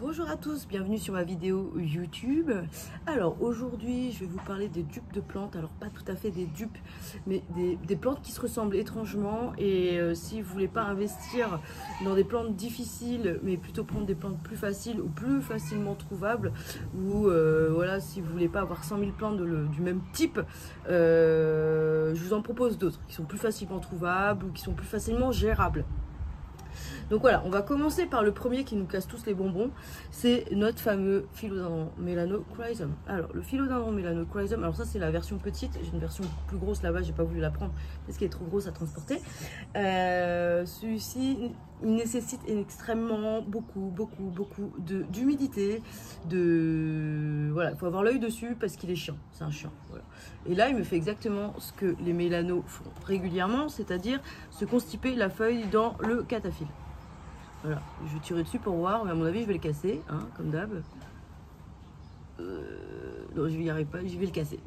Bonjour à tous, bienvenue sur ma vidéo YouTube. Alors aujourd'hui je vais vous parler des dupes de plantes. Alors pas tout à fait des dupes, mais des plantes qui se ressemblent étrangement. Et si vous voulez pas investir dans des plantes difficiles, mais plutôt prendre des plantes plus faciles ou plus facilement trouvables, ou voilà, si vous voulez pas avoir 100 000 plantes du même type, je vous en propose d'autres qui sont plus facilement trouvables ou qui sont plus facilement gérables. Donc voilà, on va commencer par le premier qui nous casse tous les bonbons, c'est notre fameux Philodendron Melanochrysum. Alors le Philodendron Melanochrysum, alors ça c'est la version petite, j'ai une version plus grosse là-bas, j'ai pas voulu la prendre parce qu'elle est trop grosse à transporter. Celui-ci, il nécessite extrêmement beaucoup d'humidité, voilà, il faut avoir l'œil dessus parce qu'il est chiant, c'est un chiant. Voilà. Et là il me fait exactement ce que les mélanos font régulièrement, c'est-à-dire se constiper la feuille dans le cataphylle. Voilà, je vais tirer dessus pour voir, mais à mon avis je vais le casser, hein, comme d'hab. Non, je n'y arrive pas, je vais le casser.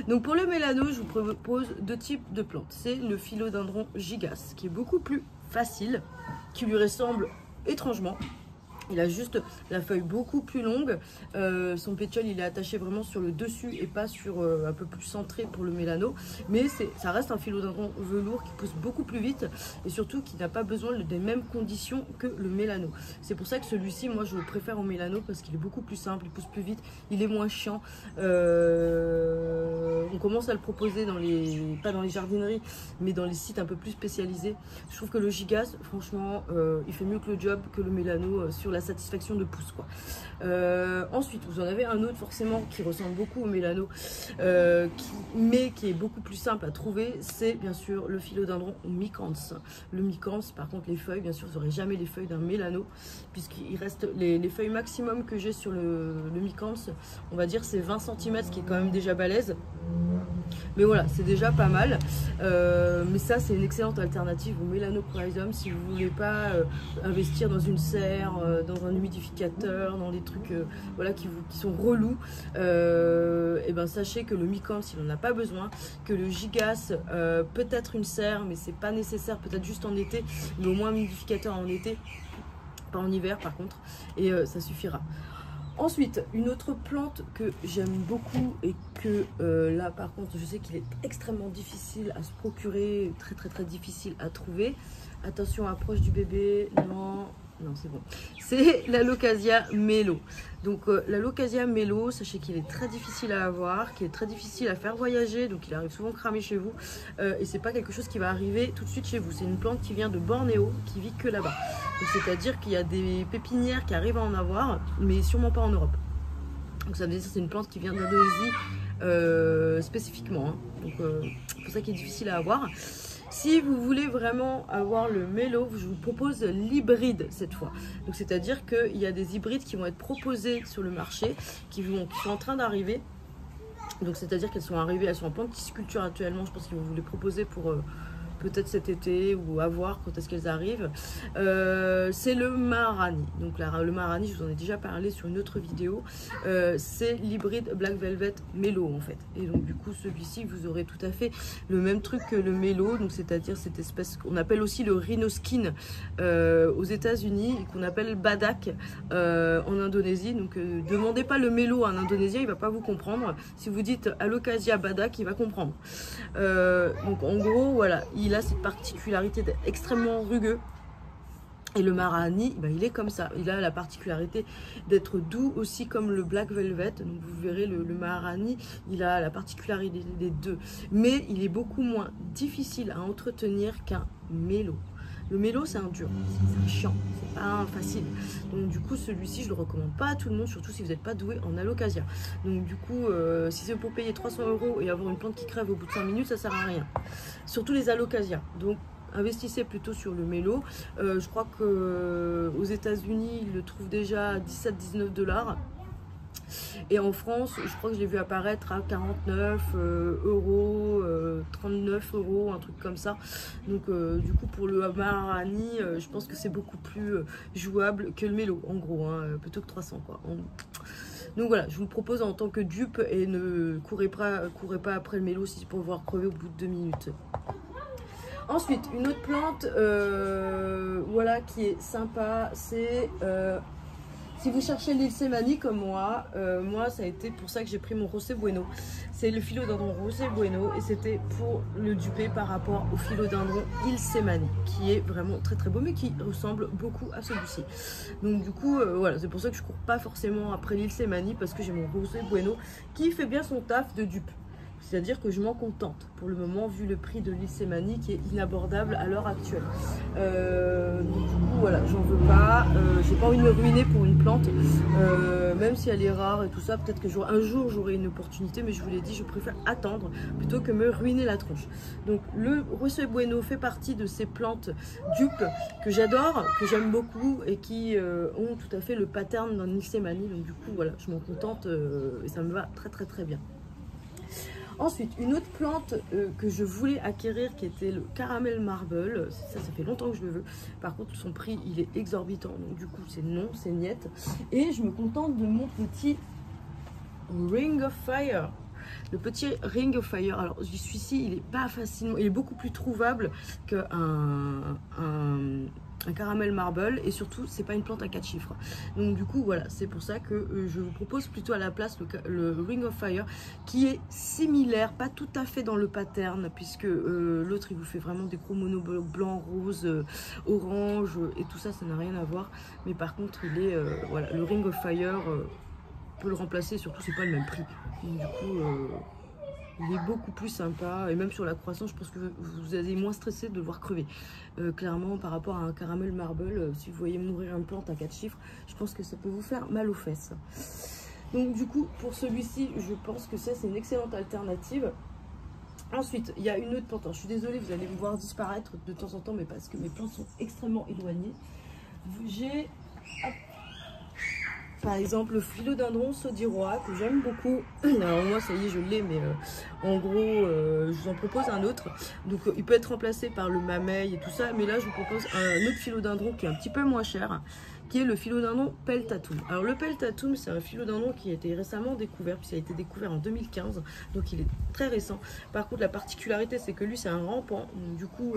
Donc pour le mélano, je vous propose deux types de plantes. C'est le Philodendron gigas, qui est beaucoup plus facile, qui lui ressemble étrangement. Il a juste la feuille beaucoup plus longue, son pétiole il est attaché vraiment sur le dessus et pas sur un peu plus centré pour le mélano, mais ça reste un philodendron velours qui pousse beaucoup plus vite et surtout qui n'a pas besoin des mêmes conditions que le mélano. C'est pour ça que celui-ci, moi je le préfère au mélano parce qu'il est beaucoup plus simple, il pousse plus vite, il est moins chiant. On commence à le proposer pas dans les jardineries, mais dans les sites un peu plus spécialisés. Je trouve que le gigas, franchement, il fait mieux que le job que le mélano sur la satisfaction de pouce, quoi. Ensuite vous en avez un autre forcément qui ressemble beaucoup au mélano, mais qui est beaucoup plus simple à trouver, c'est bien sûr le Philodendron micans. Le micans, par contre les feuilles, bien sûr vous n'aurez jamais les feuilles d'un mélano, puisqu'il reste les feuilles maximum que j'ai sur le micans, on va dire c'est 20 cm, ce qui est quand même déjà balèze, mais voilà, c'est déjà pas mal. Mais ça c'est une excellente alternative au Melanochrysum si vous voulez pas investir dans une serre, dans un humidificateur, dans des trucs voilà, qui sont relous. Et ben sachez que le micans il n'en a pas besoin, que le gigas peut-être une serre, mais c'est pas nécessaire, peut-être juste en été, mais au moins un humidificateur en été, pas en hiver par contre, et ça suffira. Ensuite, une autre plante que j'aime beaucoup et que là par contre je sais qu'il est extrêmement difficile à se procurer, très difficile à trouver. Attention, approche du bébé, non c'est bon. C'est la Locassia Melo. Donc la Locassia Melo, sachez qu'il est très difficile à avoir, qu'il est très difficile à faire voyager, donc il arrive souvent cramé chez vous, et c'est pas quelque chose qui va arriver tout de suite chez vous. C'est une plante qui vient de Bornéo, qui vit que là-bas. C'est-à-dire qu'il y a des pépinières qui arrivent à en avoir, mais sûrement pas en Europe. Donc ça veut dire que c'est une plante qui vient d'Indonésie spécifiquement, hein. Donc c'est pour ça qu'il est difficile à avoir. Si vous voulez vraiment avoir le mélo, je vous propose l'hybride cette fois. Donc c'est-à-dire qu'il y a des hybrides qui vont être proposés sur le marché, qui sont en train d'arriver. Donc c'est-à-dire qu'elles sont arrivées, elles sont en pleine pisciculture actuellement. Je pense qu'ils vont vous les proposer pour peut-être cet été ou à voir quand est-ce qu'elles arrivent. C'est le Maharani. Donc le Maharani, je vous en ai déjà parlé sur une autre vidéo. C'est l'hybride Black Velvet Melo en fait. Et donc du coup celui-ci, vous aurez tout à fait le même truc que le Melo, donc c'est-à-dire cette espèce qu'on appelle aussi le Rhino Skin aux États-Unis et qu'on appelle Badak en Indonésie. Donc demandez pas le Melo à un Indonésien, il va pas vous comprendre. Si vous dites Alocasia Badak, il va comprendre. Donc en gros voilà, il a cette particularité d'être extrêmement rugueux. Et le Maharani, ben, il est comme ça. Il a la particularité d'être doux aussi comme le Black Velvet. Donc vous verrez le Maharani, il a la particularité des deux. Mais il est beaucoup moins difficile à entretenir qu'un mélo. Le mélo c'est un dur, c'est chiant, c'est pas facile. Donc du coup celui-ci je le recommande pas à tout le monde, surtout si vous n'êtes pas doué en alocasia. Donc du coup si c'est pour payer 300 € et avoir une plante qui crève au bout de 5 minutes, ça sert à rien. Surtout les alocasias. Donc investissez plutôt sur le mélo. Je crois que aux États-Unis ils le trouvent déjà à 17-19 $. Et en France, je crois que je l'ai vu apparaître à 49 €, 39 €, un truc comme ça. Donc du coup pour le Maharani, je pense que c'est beaucoup plus jouable que le mélo, en gros, hein, plutôt que 300 quoi. Donc voilà, je vous le propose en tant que dupe et ne courez pas après le mélo si c'est pour voir crever au bout de 2 minutes. Ensuite, une autre plante voilà, qui est sympa, c'est Si vous cherchez l'Ilse Mani comme moi, moi ça a été pour ça que j'ai pris mon Rosé Bueno. C'est le philodendron Rosé Bueno et c'était pour le duper par rapport au philodendron Ilse Mani qui est vraiment très très beau mais qui ressemble beaucoup à celui-ci. Donc du coup voilà, c'est pour ça que je cours pas forcément après l'Ilse Mani parce que j'ai mon Rosé Bueno qui fait bien son taf de dupe. C'est-à-dire que je m'en contente pour le moment vu le prix de l'Ilse Mani qui est inabordable à l'heure actuelle. Donc du coup voilà, j'en veux pas, j'ai pas envie de me ruiner pour une plante, même si elle est rare et tout ça, peut-être que un jour j'aurai une opportunité, mais je vous l'ai dit, je préfère attendre plutôt que me ruiner la tronche. Donc le Rosé Bueno fait partie de ces plantes dupes que j'adore, que j'aime beaucoup et qui ont tout à fait le pattern d'un Ilse Mani. Donc du coup voilà, je m'en contente et ça me va très très très bien. Ensuite, une autre plante que je voulais acquérir qui était le caramel marble. Ça fait longtemps que je le veux. Par contre, son prix, il est exorbitant. Donc du coup, c'est non, c'est niette. Et je me contente de mon petit Ring of Fire. Le petit Ring of Fire. Alors, celui-ci, il est pas facilement... Il est beaucoup plus trouvable qu'un caramel marble et surtout c'est pas une plante à 4 chiffres, donc du coup voilà, c'est pour ça que je vous propose plutôt à la place le Ring of Fire qui est similaire, pas tout à fait dans le pattern puisque l'autre il vous fait vraiment des gros monoblocs blanc, rose, orange et tout ça, ça n'a rien à voir, mais par contre il est voilà, le Ring of Fire peut le remplacer, surtout c'est pas le même prix, donc du coup il est beaucoup plus sympa et même sur la croissance, je pense que vous allez moins stressé de le voir crever. Clairement, par rapport à un caramel marble, si vous voyez mourir une plante à 4 chiffres, je pense que ça peut vous faire mal aux fesses. Donc du coup, pour celui-ci, je pense que c'est une excellente alternative. Ensuite, il y a une autre plante. Alors, je suis désolée, vous allez me voir disparaître de temps en temps, mais parce que mes plantes sont extrêmement éloignées. J'ai... Par exemple, le philodendron saudirois que j'aime beaucoup. Alors moi, ça y est, je l'ai, mais en gros, je vous en propose un autre. Donc, il peut être remplacé par le mamey et tout ça. Mais là, je vous propose un autre philodendron qui est un petit peu moins cher, qui est le philodendron peltatum. Alors, le peltatum, c'est un philodendron qui a été récemment découvert, puisqu'il a été découvert en 2015. Donc, il est très récent. Par contre, la particularité, c'est que lui, c'est un rampant. Donc, du coup,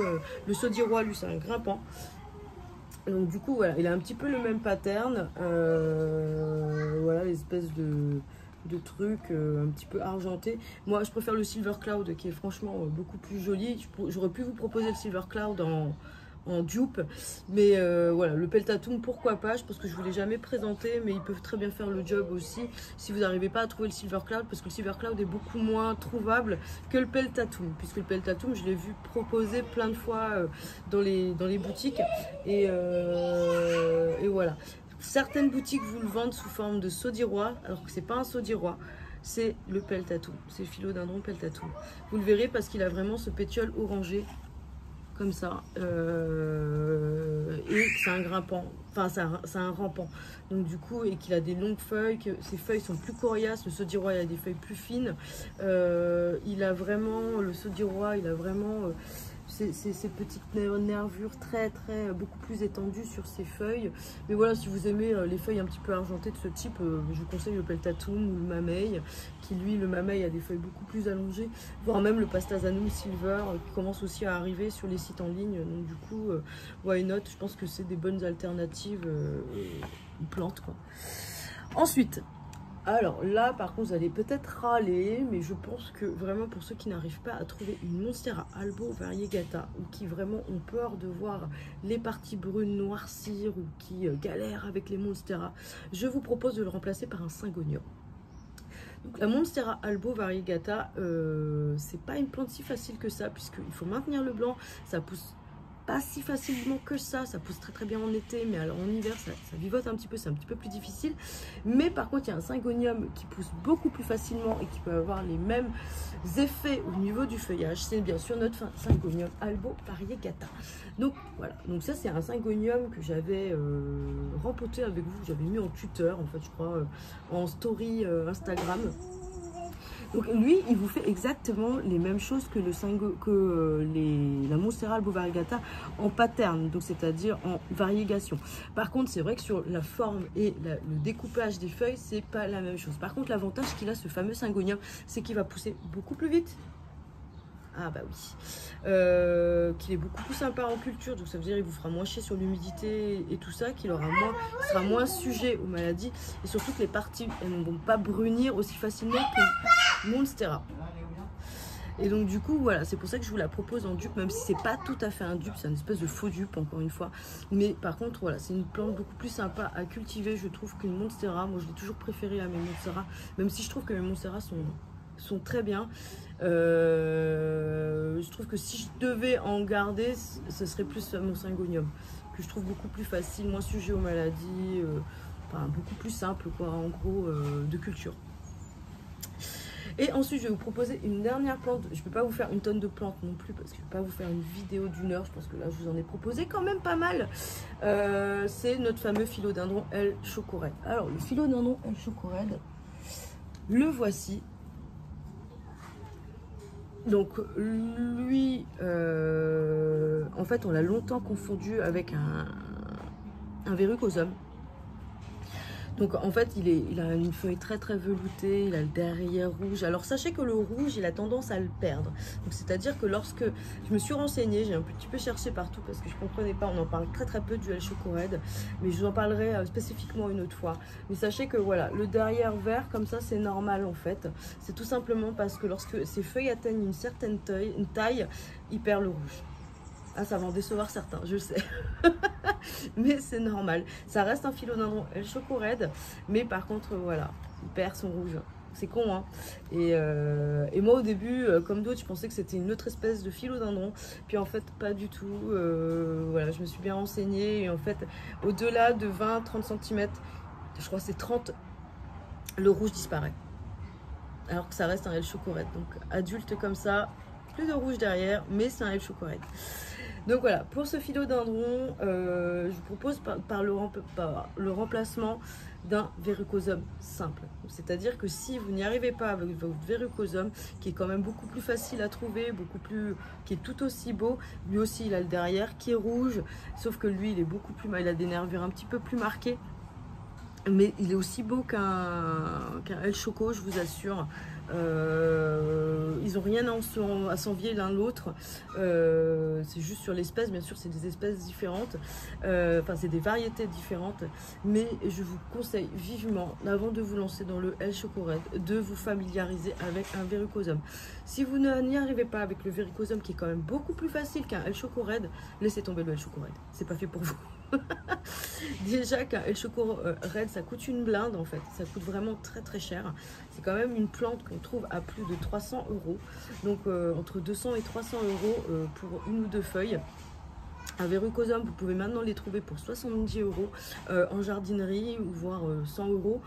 le saudirois, lui, c'est un grimpant. Donc du coup voilà, il a un petit peu le même pattern, voilà l'espèce de truc un petit peu argenté. Moi je préfère le Silver Cloud qui est franchement beaucoup plus joli. J'aurais pu vous proposer le Silver Cloud en dupe, mais voilà, le peltatum pourquoi pas, je pense que je ne vous l'ai jamais présenté, mais ils peuvent très bien faire le job aussi si vous n'arrivez pas à trouver le Silver Cloud, parce que le Silver Cloud est beaucoup moins trouvable que le peltatum, puisque le peltatum je l'ai vu proposer plein de fois dans les boutiques et voilà, certaines boutiques vous le vendent sous forme de saudirois alors que c'est pas un saudirois, c'est le peltatum, c'est le philodendron peltatum. Vous le verrez parce qu'il a vraiment ce pétiole orangé comme ça, et c'est un grimpant, enfin c'est un rampant, donc du coup, et qu'il a des longues feuilles, que ses feuilles sont plus coriaces. Le saudirois il a des feuilles plus fines, il a vraiment, le saudirois il a vraiment ces petites nervures beaucoup plus étendues sur ses feuilles. Mais voilà, si vous aimez les feuilles un petit peu argentées de ce type, je vous conseille le peltatum ou le mamey, qui lui, le mamey a des feuilles beaucoup plus allongées, voire même le pastazanum silver qui commence aussi à arriver sur les sites en ligne. Donc du coup, why not, je pense que c'est des bonnes alternatives aux plantes quoi. Ensuite, alors là par contre vous allez peut-être râler, mais je pense que vraiment pour ceux qui n'arrivent pas à trouver une Monstera albo variegata, ou qui vraiment ont peur de voir les parties brunes noircir, ou qui galèrent avec les Monstera, je vous propose de le remplacer par un syngonium. Donc la Monstera albo variegata, c'est pas une plante si facile que ça, puisqu'il faut maintenir le blanc, ça pousse pas si facilement que ça pousse très bien en été, mais alors en hiver ça vivote un petit peu, c'est un petit peu plus difficile. Mais par contre il y a un syngonium qui pousse beaucoup plus facilement et qui peut avoir les mêmes effets au niveau du feuillage, c'est bien sûr notre syngonium albo variegata. Donc voilà, donc ça c'est un syngonium que j'avais rempoté avec vous, j'avais mis en tuteur en fait, je crois, en story Instagram. Donc lui, il vous fait exactement les mêmes choses que la Monstera albo variegata en pattern, donc c'est-à-dire en variégation. Par contre, c'est vrai que sur la forme et le découpage des feuilles, c'est pas la même chose. Par contre, l'avantage qu'il a, ce fameux syngonium, c'est qu'il va pousser beaucoup plus vite. Ah bah oui. Qu'il est beaucoup plus sympa en culture, donc ça veut dire qu'il vous fera moins chier sur l'humidité et tout ça, qu'il sera moins sujet aux maladies, et surtout que les parties elles ne vont pas brunir aussi facilement que Monstera. Et donc du coup voilà, c'est pour ça que je vous la propose en dupe, même si c'est pas tout à fait un dupe, c'est une espèce de faux dupe encore une fois. Mais par contre voilà, c'est une plante beaucoup plus sympa à cultiver, je trouve, qu'une Monstera. Moi je l'ai toujours préférée à mes Monstera, même si je trouve que mes Monstera sont très bien. Je trouve que si je devais en garder, ce serait plus mon Syngonium, que je trouve beaucoup plus facile, moins sujet aux maladies, enfin beaucoup plus simple quoi, en gros, de culture. Et ensuite, je vais vous proposer une dernière plante. Je ne peux pas vous faire une tonne de plantes non plus, parce que je ne peux pas vous faire une vidéo d'1 heure. Je pense que là, je vous en ai proposé quand même pas mal. C'est notre fameux philodendron El Chocorède. Alors, le philodendron El Chocorède, le voici. Donc, lui, en fait, on l'a longtemps confondu avec un verrucosum. Donc en fait il a une feuille très très veloutée, il a le derrière rouge. Alors sachez que le rouge il a tendance à le perdre. Donc c'est à dire que lorsque je me suis renseignée, j'ai un petit peu cherché partout parce que je ne comprenais pas, on en parle très très peu du El Chocorède, mais je vous en parlerai spécifiquement une autre fois. Mais sachez que voilà, le derrière vert comme ça c'est normal en fait. C'est tout simplement parce que lorsque ces feuilles atteignent une certaine taille, il perd le rouge. Ah, ça va en décevoir certains, je sais. Mais c'est normal. Ça reste un philodendron El Chocorède. Mais par contre, voilà, il perd son rouge. C'est con, hein. Et moi, au début, comme d'autres, je pensais que c'était une autre espèce de philodendron. Puis en fait, pas du tout. Voilà, je me suis bien renseignée. Et en fait, au-delà de 20-30 cm, je crois que c'est 30, le rouge disparaît. Alors que ça reste un El Chocorède. Donc, adulte comme ça, plus de rouge derrière, mais c'est un El Chocorède. Donc voilà, pour ce philodendron, je vous propose par le remplacement d'un verrucosum simple. C'est-à-dire que si vous n'y arrivez pas avec votre verrucosum, qui est quand même beaucoup plus facile à trouver, qui est tout aussi beau, lui aussi il a le derrière qui est rouge, sauf que lui il est beaucoup plus, il a des nervures un petit peu plus marquées. Mais il est aussi beau qu'un El Choco, je vous assure. Ils n'ont rien à s'envier l'un l'autre. C'est juste sur l'espèce, bien sûr, c'est des espèces différentes. Enfin, c'est des variétés différentes. Mais je vous conseille vivement, avant de vous lancer dans le El Chocorède, de vous familiariser avec un verrucosum. Si vous n'y arrivez pas avec le verrucosum, qui est quand même beaucoup plus facile qu'un El Chocorède, laissez tomber le El Chocorède. C'est pas fait pour vous. Déjà qu'un El Chocorède ça coûte une blinde en fait, ça coûte vraiment très très cher. C'est quand même une plante qu'on trouve à plus de 300 €, donc entre 200 et 300 € pour une ou deux feuilles. Un verrucosum, vous pouvez maintenant les trouver pour 70 € en jardinerie, ou voire 100 €,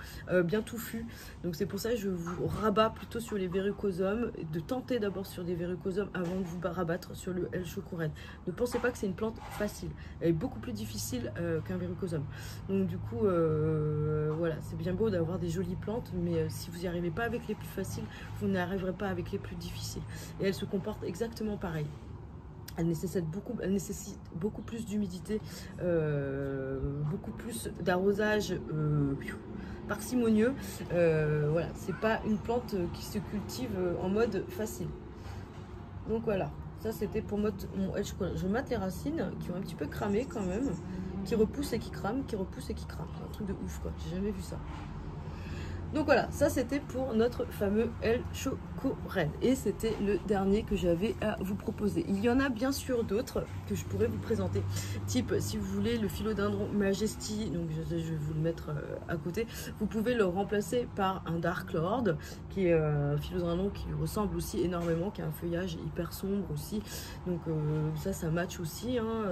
bien touffus. Donc c'est pour ça que je vous rabats plutôt sur les verrucosums, de tenter d'abord sur des verrucosums avant de vous rabattre sur le El Chocorède. Ne pensez pas que c'est une plante facile, elle est beaucoup plus difficile qu'un verrucosum. Donc du coup, voilà, c'est bien beau d'avoir des jolies plantes, mais si vous n'y arrivez pas avec les plus faciles, vous n'arriverez pas avec les plus difficiles. Et elle se comporte exactement pareil. Elle nécessite beaucoup plus d'humidité, beaucoup plus d'arrosage parcimonieux. Voilà, c'est pas une plante qui se cultive en mode facile. Donc voilà, ça c'était pour mon El Chocorède. Je mate les racines qui ont un petit peu cramé quand même, qui repoussent et qui crament, qui repoussent et qui crament. Un truc de ouf quoi, j'ai jamais vu ça. Donc voilà, ça c'était pour notre fameux El Chocorède. Et c'était le dernier que j'avais à vous proposer. Il y en a bien sûr d'autres que je pourrais vous présenter. Type, si vous voulez le philodendron Majesty, donc je vais vous le mettre à côté, vous pouvez le remplacer par un Dark Lord, qui est un philodendron qui ressemble aussi énormément, qui a un feuillage hyper sombre aussi. Donc ça match aussi. Hein,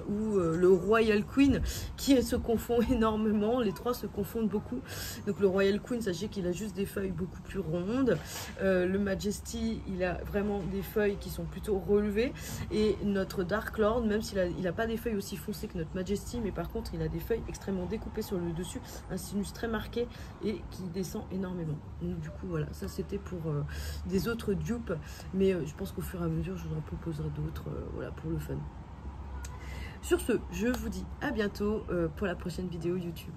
ou le Royal Queen, qui se confond énormément. Les trois se confondent beaucoup. Donc le Royal Queen, sachez qu'il a juste des feuilles beaucoup plus rondes. Le Majesty, il a vraiment des feuilles qui sont plutôt relevées. Et notre Dark Lord, même s'il n'a pas des feuilles aussi foncées que notre Majesty, mais par contre il a des feuilles extrêmement découpées sur le dessus, un sinus très marqué et qui descend énormément. Donc du coup voilà, ça c'était pour des autres dupes, mais je pense qu'au fur et à mesure je vous en proposerai d'autres, voilà, pour le fun. Sur ce, je vous dis à bientôt pour la prochaine vidéo YouTube.